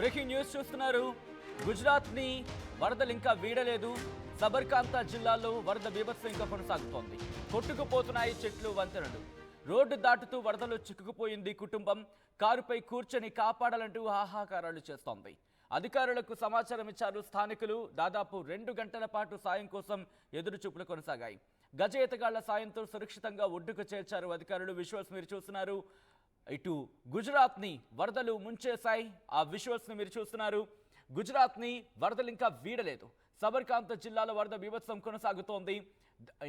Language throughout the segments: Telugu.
బ్రేకింగ్ న్యూస్ చూస్తున్నారు. గుజరాత్ని వరదలు ఇంకా వీడలేదు. సబర్కాంతా జిల్లాలో వరద బీభత్సం ఇంకా కొనసాగుతోంది. కొట్టుకుపోతున్నాయి చెట్లు, వంతెనలు. రోడ్డు దాటుతూ వరదలు చిక్కుకుపోయింది కుటుంబం. కారుపై కూర్చొని కాపాడాలంటూ హాహాకారాలు చేస్తోంది. అధికారులకు సమాచారం ఇచ్చారు స్థానికులు. దాదాపు 2 గంటల పాటు సాయం కోసం ఎదురుచూపులు కొనసాగాయి. గజ ఎతగాళ్ల సాయంతో సురక్షితంగా ఒడ్డుకు చేర్చారు అధికారులు. విజువల్స్ మీరు చూస్తున్నారు. ఇటు గుజరాత్ని వరదలు ముంచేశాయి. ఆ విజువల్స్ని మీరు చూస్తున్నారు. గుజరాత్ని వరదలు ఇంకా వీడలేదు. సబర్కాంత జిల్లాలో వరద బీభత్సం కొనసాగుతోంది.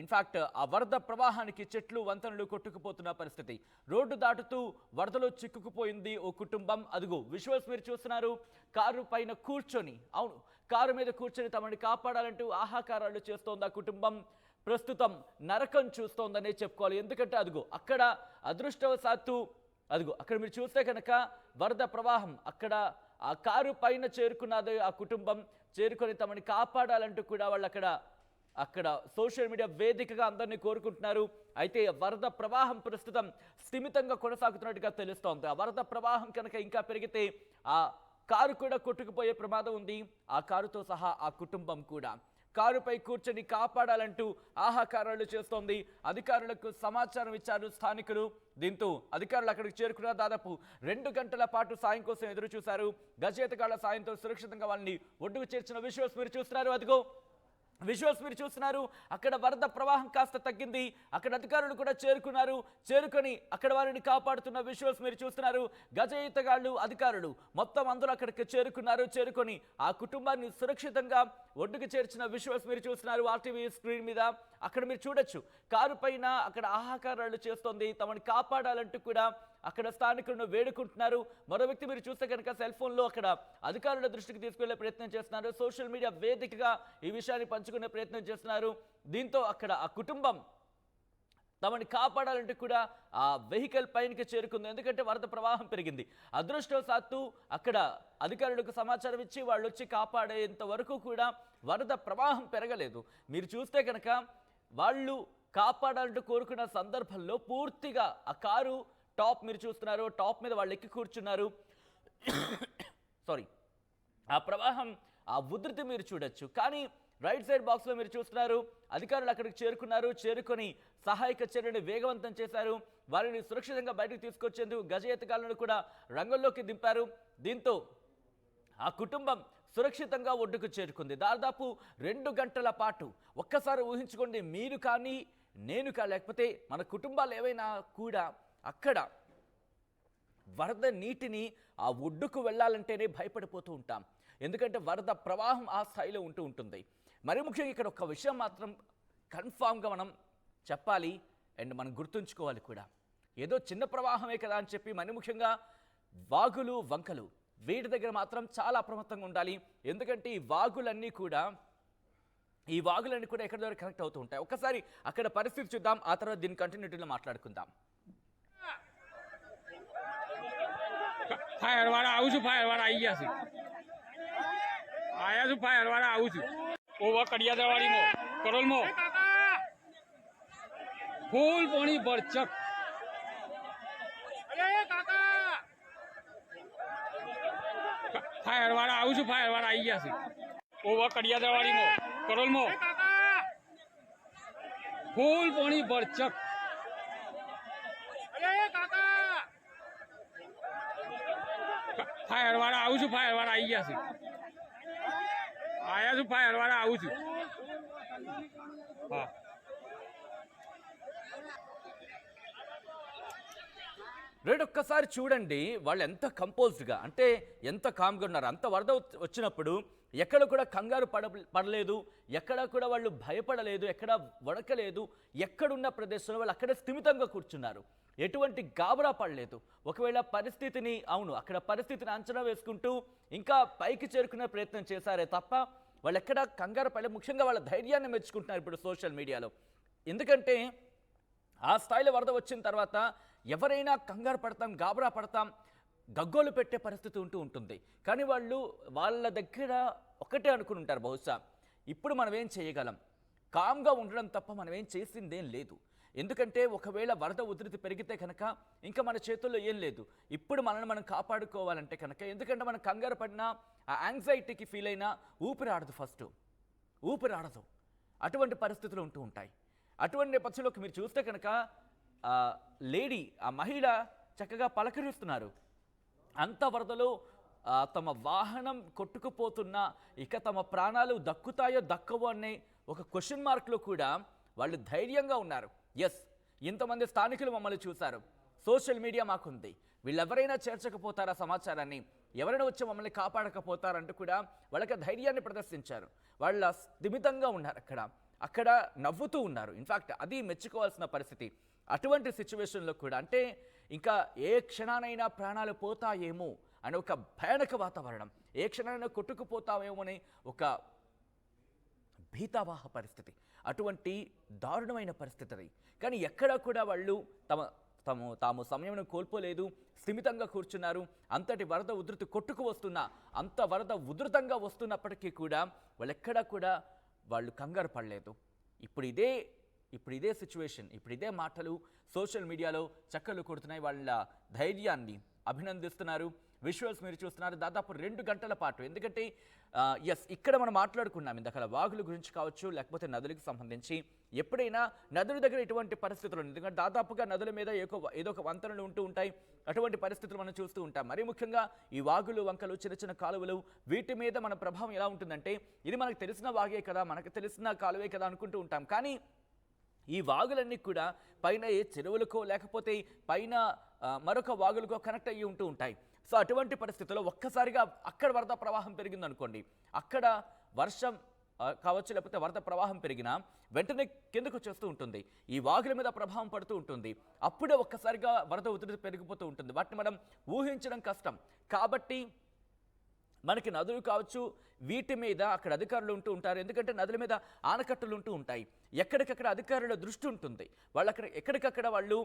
ఇన్ఫాక్ట్ ఆ వరద ప్రవాహానికి చెట్లు, వంతెనలు కొట్టుకుపోతున్న పరిస్థితి. రోడ్డు దాటుతూ వరదలో చిక్కుకుపోయింది ఓ కుటుంబం. అదుగో విజువల్స్ మీరు చూస్తున్నారు. కారు పైన కూర్చొని, అవును, కారు మీద కూర్చొని తమని కాపాడాలంటూ ఆహాకారాలు చేస్తోంది ఆ కుటుంబం. ప్రస్తుతం నరకం చూస్తోందనే చెప్పుకోవాలి. ఎందుకంటే అదుగో అక్కడ అదృష్టవశాత్తు అక్కడ మీరు చూస్తే కనుక వరద ప్రవాహం అక్కడ ఆ కారు పైన చేరుకున్నది ఆ కుటుంబం. చేరుకొని తమని కాపాడాలంటూ కూడా వాళ్ళు అక్కడ సోషల్ మీడియా వేదికగా అందరినీ కోరుకుంటున్నారు. అయితే వరద ప్రవాహం ప్రస్తుతం స్థిమితంగా కొనసాగుతున్నట్టుగా తెలుస్తోంది. ఆ వరద ప్రవాహం కనుక ఇంకా పెరిగితే ఆ కారు కూడా కొట్టుకుపోయే ప్రమాదం ఉంది. ఆ కారుతో సహా ఆ కుటుంబం కూడా. కారుపై కూర్చొని కాపాడాలంటూ ఆహాకారాలు చేస్తోంది. అధికారులకు సమాచారం ఇచ్చారు స్థానికులు. దీంతో అధికారులు అక్కడికి చేరుకున్న దాదాపు 2 గంటల పాటు సాయం కోసం ఎదురు చూశారు. గజేతగాళ్ల సాయంతో సురక్షితంగా వాళ్ళని ఒడ్డుకు చేర్చిన విజువల్స్ మీరు చూస్తున్నారు. అదిగో విజువల్స్ మీరు చూస్తున్నారు. అక్కడ వరద ప్రవాహం కాస్త తగ్గింది. అక్కడ అధికారులు కూడా చేరుకొని అక్కడ వారిని కాపాడుతున్న విజువల్స్ మీరు చూస్తున్నారు. గజ ఈతగాళ్లు, అధికారులు మొత్తం అందరూ అక్కడికి చేరుకొని ఆ కుటుంబాన్ని సురక్షితంగా ఒడ్డుకు చేర్చిన విజువల్స్ మీరు చూస్తున్నారు. ఆర్టీవీ స్క్రీన్ మీద అక్కడ మీరు చూడొచ్చు. కారు పైన అక్కడ ఆహాకారాలు చేస్తోంది. తమని కాపాడాలంటూ కూడా అక్కడ స్థానికులను వేడుకుంటున్నారు. మరో వ్యక్తి మీరు చూస్తే కనుక సెల్ ఫోన్లో అక్కడ అధికారుల దృష్టికి తీసుకెళ్లే ప్రయత్నం చేస్తున్నారు. సోషల్ మీడియా వేదికగా ఈ విషయాన్ని పంచుకునే ప్రయత్నం చేస్తున్నారు. దీంతో అక్కడ ఆ కుటుంబం తమని కాపాడాలంటే కూడా ఆ వెహికల్ పైనకి చేరుకుంది. ఎందుకంటే వరద ప్రవాహం పెరిగింది. అదృష్టవశాత్తు అక్కడ అధికారులకు సమాచారం ఇచ్చి వాళ్ళు వచ్చి కాపాడేంత వరకు కూడా వరద ప్రవాహం పెరగలేదు. మీరు చూస్తే కనుక వాళ్ళు కాపాడాలంటూ కోరుకున్న సందర్భంలో పూర్తిగా ఆ కారు టాప్ మీరు చూస్తున్నారు. టాప్ మీద వాళ్ళు ఎక్కి కూర్చున్నారు. సారీ, ఆ ప్రవాహం, ఆ ఉధృతి మీరు చూడొచ్చు. కానీ రైట్ సైడ్ బాక్స్లో మీరు చూస్తున్నారు. అధికారులు అక్కడికి చేరుకొని సహాయక చర్యను వేగవంతం చేశారు. వారిని సురక్షితంగా బయటకు తీసుకొచ్చేందుకు గజ ఎతగాళ్లను కూడా రంగంలోకి దింపారు. దీంతో ఆ కుటుంబం సురక్షితంగా ఒడ్డుకు చేరుకుంది. దాదాపు 2 గంటల పాటు. ఒక్కసారి ఊహించుకోండి, మీరు కానీ నేను కానీ లేకపోతే మన కుటుంబాలు ఏవైనా కూడా అక్కడ వరద నీటిని ఆ ఒడ్డుకు వెళ్ళాలంటేనే భయపడిపోతూ ఉంటాం. ఎందుకంటే వరద ప్రవాహం ఆ స్థాయిలో ఉంటుంది. మరి ముఖ్యంగా ఇక్కడ ఒక విషయం మాత్రం కన్ఫామ్గా మనం చెప్పాలి అండ్ మనం గుర్తుంచుకోవాలి కూడా. ఏదో చిన్న ప్రవాహమే కదా అని చెప్పి మరి ముఖ్యంగా వాగులు, వంకలు వీటి దగ్గర మాత్రం చాలా అప్రమత్తంగా ఉండాలి. ఎందుకంటే ఈ వాగులన్నీ కూడా ఎక్కడి దగ్గర కనెక్ట్ అవుతూ ఉంటాయి. ఒక్కసారి అక్కడ పరిస్థితి చూద్దాం. ఆ తర్వాత దీని కంటిన్యూటీలో మాట్లాడుకుందాం. फायर वाला आऊँ છું फायर वाला आई ગયા છે આયા છું फायर वाला आऊँ છું ઓવા કડિયાદવાડી મો કરોલ મો ફૂલ પાણી બરચક અરે કાકા फायर वाला आऊँ છું फायर वाला आई ગયા છે ઓવા કડિયાદવાડી મો કરોલ મો ફૂલ પાણી બરચક અરે કાકા फायर वाला आऊँ છું फायर वाला आई ગયા છે आया છું फायर वाला आऊँ છું हाँ రేట్ ఒక్కసారి చూడండి. వాళ్ళు ఎంత కంపోజ్డ్గా, అంటే ఎంత కామ్గా ఉన్నారు. అంత వరద వచ్చినప్పుడు ఎక్కడ కూడా కంగారు పడలేదు. ఎక్కడ కూడా వాళ్ళు భయపడలేదు. ఎక్కడ వణకలేదు. ఎక్కడున్న ప్రదేశంలో వాళ్ళు అక్కడే స్థిమితంగా కూర్చున్నారు. ఎటువంటి గాబరా పడలేదు. ఒకవేళ అక్కడ పరిస్థితిని అంచనా వేసుకుంటూ ఇంకా పైకి చేరుకునే ప్రయత్నం చేశారే తప్ప వాళ్ళు ఎక్కడ కంగారు పడలేదు. ముఖ్యంగా వాళ్ళ ధైర్యాన్ని మెచ్చుకుంటున్నారు ఇప్పుడు సోషల్ మీడియాలో. ఎందుకంటే ఆ స్థాయిలో వరద వచ్చిన తర్వాత ఎవరైనా కంగారు పడతాం, గాబరా పడతాం, గగ్గోలు పెట్టే పరిస్థితి ఉంటుంది. కానీ వాళ్ళ దగ్గర ఒకటే అనుకుని ఉంటారు బహుశా, ఇప్పుడు మనం ఏం చేయగలం, కామ్గా ఉండడం తప్ప మనం ఏం చేసిందేం లేదు. ఎందుకంటే ఒకవేళ వరద ఉధృతి పెరిగితే కనుక ఇంకా మన చేతుల్లో ఏం లేదు. ఇప్పుడు మనల్ని మనం కాపాడుకోవాలంటే కనుక, ఎందుకంటే మనం కంగారు పడినా ఆ యాంగ్జైటీకి ఫీల్ అయినా ఊపిరాడదు, ఊపిరాడదు. అటువంటి పరిస్థితులు ఉంటూ ఉంటాయి. అటువంటి నేపథ్యంలోకి మీరు చూస్తే కనుక ఆ మహిళ చక్కగా పలకరిస్తున్నారు. అంత వరదలో తమ వాహనం కొట్టుకుపోతున్నా ఇక తమ ప్రాణాలు దక్కుతాయో దక్కవో అనే ఒక క్వశ్చన్ మార్క్లో కూడా వాళ్ళు ధైర్యంగా ఉన్నారు. ఎస్, ఇంతమంది స్థానికులు మమ్మల్ని చూశారు, సోషల్ మీడియా మాకుంది, వీళ్ళెవరైనా చేర్చకపోతారా సమాచారాన్ని, ఎవరైనా వచ్చి మమ్మల్ని కాపాడకపోతారంటూ కూడా వాళ్ళకి ధైర్యాన్ని ప్రదర్శించారు. వాళ్ళ స్థిమితంగా ఉన్నారు, అక్కడ నవ్వుతూ ఉన్నారు. ఇన్ఫ్యాక్ట్ అది మెచ్చుకోవాల్సిన పరిస్థితి. అటువంటి సిచ్యువేషన్లో కూడా అంటే ఇంకా ఏ క్షణానైనా ప్రాణాలు పోతాయేమో అని ఒక భయానక వాతావరణం, ఏ క్షణానైనా కొట్టుకుపోతామేమో అని ఒక భీతావాహ పరిస్థితి, అటువంటి దారుణమైన పరిస్థితి అది. కానీ ఎక్కడా కూడా వాళ్ళు తాము సమయంను కోల్పోలేదు, స్థిమితంగా కూర్చున్నారు. అంతటి వరద ఉధృతి కొట్టుకు వస్తున్నా, అంత వరద ఉధృతంగా వస్తున్నప్పటికీ కూడా వాళ్ళెక్కడా కూడా వాళ్ళు కంగారు పడలేదు. ఇప్పుడు ఇదే సిచ్యువేషన్, ఇప్పుడు ఇదే మాటలు సోషల్ మీడియాలో చక్కర్లు కొడుతున్నాయి. వాళ్ళ ధైర్యాన్ని అభినందిస్తున్నారు. విజువల్స్ మీరు చూస్తున్నారు దాదాపు 2 గంటల పాటు. ఎందుకంటే ఎస్, ఇక్కడ మనం మాట్లాడుకున్నాం ఇందాక వాగుల గురించి కావచ్చు, లేకపోతే నదులకు సంబంధించి. ఎప్పుడైనా నదుల దగ్గర ఇటువంటి పరిస్థితులు, ఎందుకంటే దాదాపుగా నదుల మీద ఏదో ఒక వంతెనలు ఉంటూ ఉంటాయి. అటువంటి పరిస్థితులు మనం చూస్తూ ఉంటాం. మరీ ముఖ్యంగా ఈ వాగులు, వంకలు, చిన్న చిన్న కాలువలు, వీటి మీద మన ప్రభావం ఎలా ఉంటుందంటే, ఇది మనకు తెలిసిన వాగే కదా, మనకు తెలిసిన కాలువే కదా అనుకుంటూ ఉంటాం. కానీ ఈ వాగులన్నీ కూడా పైన ఏ చెరువులకో లేకపోతే పైన మరొక వాగులకో కనెక్ట్ అయ్యి ఉంటూ ఉంటాయి. సో అటువంటి పరిస్థితుల్లో ఒక్కసారిగా అక్కడ వరద ప్రవాహం పెరిగిందనుకోండి, అక్కడ వర్షం కావచ్చు లేకపోతే వరద ప్రవాహం పెరిగినా వెంటనే కిందకు వచ్చేస్తూ ఉంటుంది, ఈ వాగుల మీద ప్రభావం పడుతూ ఉంటుంది. అప్పుడే ఒక్కసారిగా వరద ఉధృతి పెరిగిపోతూ ఉంటుంది. వాటిని మనం ఊహించడం కష్టం. కాబట్టి మనకి నదులు కావచ్చు, వీటి మీద అక్కడ అధికారులు ఉంటూ ఉంటారు. ఎందుకంటే నదుల మీద ఆనకట్టలు ఉంటూ ఉంటాయి. ఎక్కడికక్కడ అధికారుల దృష్టి ఉంటుంది. ఎక్కడికక్కడ వాళ్ళు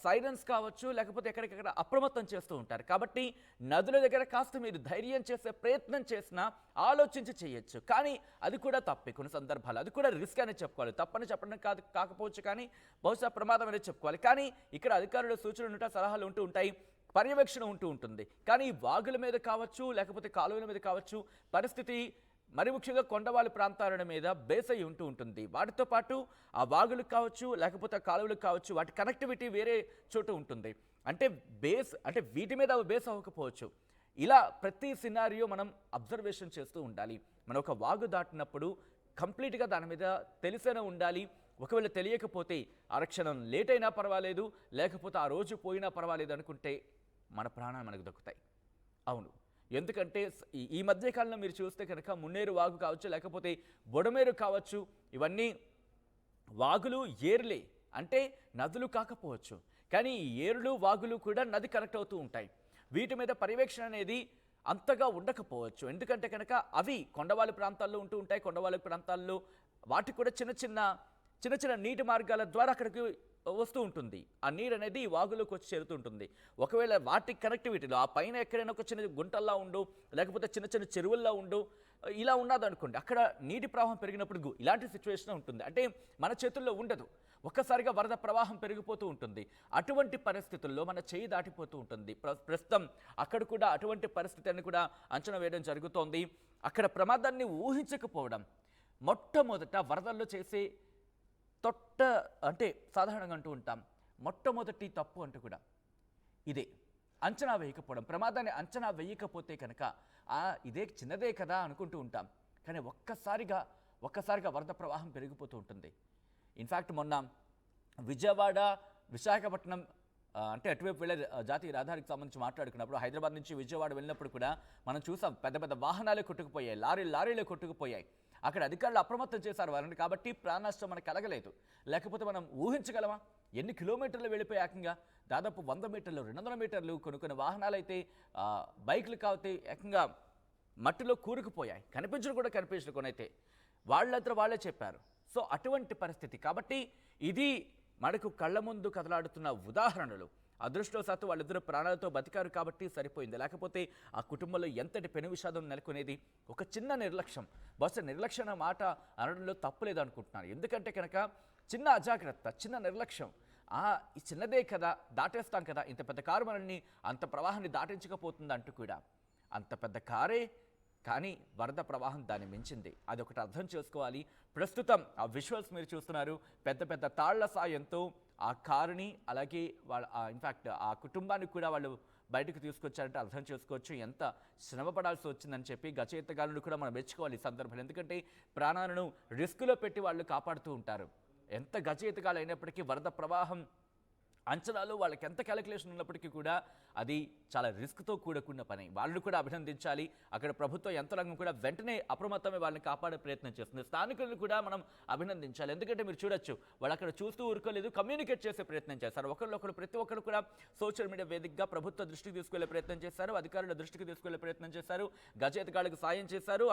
సైరన్స్ కావచ్చు లేకపోతే ఎక్కడికక్కడ అప్రమత్తం చేస్తూ ఉంటారు. కాబట్టి నదుల దగ్గర కాస్త మీరు ధైర్యం చేసే ప్రయత్నం చేసినా ఆలోచించి చేయొచ్చు. కానీ అది కూడా తప్పే కొన్ని సందర్భాలు, అది కూడా రిస్క్ అనే చెప్పుకోవాలి. తప్పని చెప్పడం కాకపోవచ్చు, కానీ బహుశా ప్రమాదం అనేది చెప్పుకోవాలి. కానీ ఇక్కడ అధికారుల సూచనలు ఉంటాయి, సలహాలు ఉంటూ ఉంటాయి, పర్యవేక్షణ ఉంటూ ఉంటుంది. కానీ వాగుల మీద కావచ్చు లేకపోతే కాలువల మీద కావచ్చు పరిస్థితి మరి ముఖ్యంగా కొండవాళ్ళ ప్రాంతాల మీద బేస్ అయి ఉంటూ ఉంటుంది. వాటితో పాటు ఆ వాగులకు కావచ్చు లేకపోతే కాలువలకు కావచ్చు వాటి కనెక్టివిటీ వేరే చోట ఉంటుంది. అంటే వీటి మీద బేస్ అవ్వకపోవచ్చు. ఇలా ప్రతి సినారియో మనం అబ్జర్వేషన్ చేస్తూ ఉండాలి. మనం ఒక వాగు దాటినప్పుడు కంప్లీట్గా దాని మీద తెలిసేనే ఉండాలి. ఒకవేళ తెలియకపోతే ఆరక్షణం లేట్ అయినా పర్వాలేదు, లేకపోతే ఆ రోజు పోయినా పర్వాలేదు అనుకుంటే మన ప్రాణాలు మనకు దక్కుతాయి. అవును, ఎందుకంటే ఈ మధ్యకాలంలో మీరు చూస్తే కనుక మున్నేరు వాగు కావచ్చు లేకపోతే బొడమేరు కావచ్చు, ఇవన్నీ వాగులు ఏర్లే, అంటే నదులు కాకపోవచ్చు, కానీ ఈ ఏరులు వాగులు కూడా నది కనెక్ట్ అవుతూ ఉంటాయి. వీటి మీద పర్యవేక్షణ అనేది అంతగా ఉండకపోవచ్చు. ఎందుకంటే కనుక అవి కొండవాళ్ళ ప్రాంతాల్లో ఉంటూ ఉంటాయి. కొండవాళ్ళ ప్రాంతాల్లో వాటికి కూడా చిన్న చిన్న నీటి మార్గాల ద్వారా అక్కడికి వస్తూ ఉంటుంది. ఆ నీరు అనేది వాగులోకి వచ్చి చేరుతుంటుంది. ఒకవేళ వాటి కనెక్టివిటీలో ఆ పైన ఎక్కడైనా ఒక చిన్న గుంటల్లా ఉండు లేకపోతే చిన్న చెరువుల్లో ఉండు ఇలా ఉన్నదనుకోండి, అక్కడ నీటి ప్రవాహం పెరిగినప్పుడు ఇలాంటి సిచ్యువేషన్ ఉంటుంది. అంటే మన చేతుల్లో ఉండదు, ఒక్కసారిగా వరద ప్రవాహం పెరిగిపోతూ ఉంటుంది. అటువంటి పరిస్థితుల్లో మన చేయి దాటిపోతూ ఉంటుంది. ప్రస్తుతం అక్కడ కూడా అటువంటి పరిస్థితిని కూడా అంచనా వేయడం జరుగుతోంది. అక్కడ ప్రమాదాన్ని ఊహించకపోవడం మొట్టమొదట వరదల్లో చేసే అంటే సాధారణంగా అంటూ ఉంటాం మొట్టమొదటి తప్పు అంటూ కూడా ఇదే, అంచనా వేయకపోవడం. ప్రమాదాన్ని అంచనా వేయకపోతే కనుక ఇదే చిన్నదే కదా అనుకుంటూ ఉంటాం, కానీ ఒక్కసారిగా వరద ప్రవాహం పెరిగిపోతూ ఉంటుంది. ఇన్ఫ్యాక్ట్ మొన్న విజయవాడ విశాఖపట్నం అంటే అటువైపు వెళ్ళే జాతీయ రహదారికి సంబంధించి మాట్లాడుకున్నప్పుడు హైదరాబాద్ నుంచి విజయవాడ వెళ్ళినప్పుడు కూడా మనం చూసాం పెద్ద వాహనాలే కొట్టుకుపోయాయి, లారీలే కొట్టుకుపోయాయి. అక్కడ అధికారులు అప్రమత్తం చేశారు వారిని, కాబట్టి ప్రాణనష్టం మనకు కలగలేదు. లేకపోతే మనం ఊహించగలమా ఎన్ని కిలోమీటర్లు వెళ్ళిపోయి ఏకంగా దాదాపు 100 మీటర్లు 200 మీటర్లు కొన్ని వాహనాలు అయితే బైకులు కావుతే ఏకంగా మట్టిలో కూరుకుపోయాయి, కనిపించరు కొనైతే వాళ్ళంతా వాళ్ళే చెప్పారు. సో అటువంటి పరిస్థితి. కాబట్టి ఇది మనకు కళ్ళ ముందు కదలాడుతున్న ఉదాహరణలు. అదృష్టవశాత్తు వాళ్ళిద్దరూ ప్రాణాలతో బతికారు కాబట్టి సరిపోయింది. లేకపోతే ఆ కుటుంబంలో ఎంతటి పెను విషాదం నెలకొనేది. ఒక చిన్న నిర్లక్ష్యం, బహుశా నిర్లక్ష్యం మాట అనడంలో తప్పులేదు అనుకుంటున్నాను. ఎందుకంటే కనుక చిన్న అజాగ్రత్త, చిన్న నిర్లక్ష్యం, ఈ చిన్నదే కదా, దాటేస్తాం కదా, ఇంత పెద్ద కారు మనల్ని అంత ప్రవాహాన్ని దాటించకపోతుంది అంటూ కూడా. అంత పెద్ద కారే కానీ వరద ప్రవాహం దాన్ని మించింది. అదొకటి అర్థం చేసుకోవాలి. ప్రస్తుతం ఆ విజువల్స్ మీరు చూస్తున్నారు. పెద్ద పెద్ద తాళ్ల సాయంతో ఆ కారుని, అలాగే వాళ్ళ ఇన్ఫ్యాక్ట్ ఆ కుటుంబానికి కూడా వాళ్ళు బయటకు తీసుకొచ్చారంటే అర్థం చేసుకోవచ్చు ఎంత శ్రమ పడాల్సి వచ్చిందని చెప్పి. గజ ఎత్తగాలను కూడా మనం మెచ్చుకోవాలి ఈ సందర్భంలో. ఎందుకంటే ప్రాణాలను రిస్కులో పెట్టి వాళ్ళు కాపాడుతూ ఉంటారు. ఎంత గజ ఎత్తగాలు అయినప్పటికీ వరద ప్రవాహం అంచనాలు వాళ్ళకి ఎంత క్యాలిక్యులేషన్ ఉన్నప్పటికీ కూడా అది చాలా రిస్క్తో కూడుకున్న పని. వాళ్ళని కూడా అభినందించాలి. అక్కడ ప్రభుత్వ యంత్రాంగం కూడా వెంటనే అప్రమత్తమే వాళ్ళని కాపాడే ప్రయత్నం చేస్తుంది. స్థానికులను కూడా మనం అభినందించాలి. ఎందుకంటే మీరు చూడొచ్చు, వాళ్ళు అక్కడ చూస్తూ ఊరుకోలేదు, కమ్యూనికేట్ చేసే ప్రయత్నం చేశారు. ఒకరికొకరు ప్రతి ఒక్కరు కూడా సోషల్ మీడియా వేదికగా ప్రభుత్వ దృష్టికి తీసుకెళ్లే ప్రయత్నం చేశారు, అధికారుల దృష్టికి తీసుకెళ్లే ప్రయత్నం చేశారు, గజ ఎత్తగాళ్ళకు సాయం చేశారు.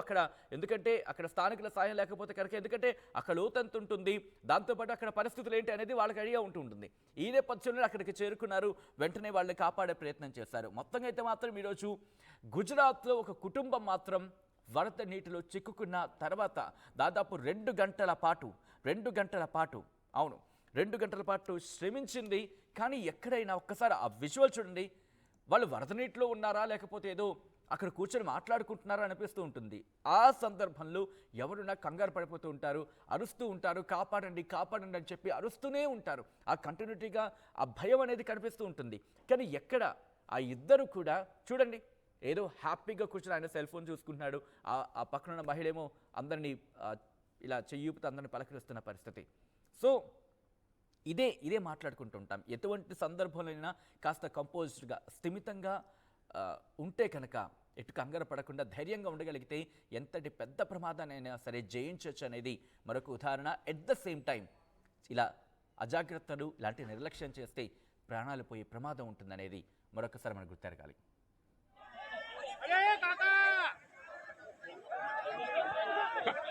ఎందుకంటే అక్కడ స్థానికుల సాయం లేకపోతే కనుక, ఎందుకంటే అక్కడ లోతంత ఉంటుంది, దాంతోపాటు అక్కడ పరిస్థితులు ఏంటి అనేది వాళ్ళకి ఐడియా ఉంటుంటుంది. ఈ నేపథ్యంలో అక్కడికి చేరుకున్నారు, వెంటనే వాళ్ళని కాపాడే ప్రయత్నం చేశారు. మొత్తంగా అయితే మాత్రం ఈరోజు గుజరాత్లో ఒక కుటుంబం మాత్రం వరద నీటిలో చిక్కుకున్న తర్వాత దాదాపు 2 గంటల పాటు అవును 2 గంటల పాటు శ్రమించింది. కానీ ఎక్కడైనా ఒక్కసారి ఆ విజువల్ చూడండి, వాళ్ళు వరద నీటిలో ఉన్నారా లేకపోతే ఏదో అక్కడ కూర్చొని మాట్లాడుకుంటున్నారా అనిపిస్తూ ఉంటుంది. ఆ సందర్భంలో ఎవరున్నా కంగారు పడిపోతూ ఉంటారు, అరుస్తూ ఉంటారు, కాపాడండి కాపాడండి అని చెప్పి అరుస్తూనే ఉంటారు. ఆ కంటిన్యూటీగా ఆ భయం అనేది కనిపిస్తూ ఉంటుంది. కానీ ఎక్కడ ఆ ఇద్దరు కూడా చూడండి, ఏదో హ్యాపీగా కూర్చొని ఆయన సెల్ ఫోన్ చూసుకుంటున్నాడు, ఆ పక్కన ఉన్న మహిళ ఏమో అందరినీ ఇలా చెయ్యూపుతూ అందరిని పలకరిస్తున్న పరిస్థితి. సో ఇదే మాట్లాడుకుంటూ ఉంటాం. ఎటువంటి సందర్భంలోనైనా కాస్త కంపోజ్డ్గా, స్థిమితంగా ఉంటే కనుక, ఎటు కంగారు పడకుండా ధైర్యంగా ఉండగలిగితే ఎంతటి పెద్ద ప్రమాదాన్నైనా సరే జయించవచ్చు అనేది మరొక ఉదాహరణ. ఎట్ ద సేమ్ టైం ఇలా అజాగ్రత్తలు, ఇలాంటి నిర్లక్ష్యం చేస్తే ప్రాణాలు పోయే ప్రమాదం ఉంటుందనేది మరొకసారి మనకు గుర్తెరగాలి.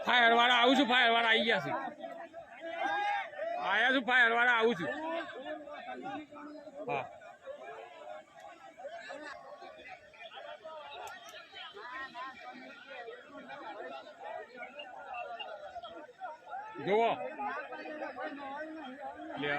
ફાયર વાળા આવું છું, ફાયર વાળા આવી ગયા છે, આયા છું, ફાયર વાળા આવું છું. હા જુઓ લે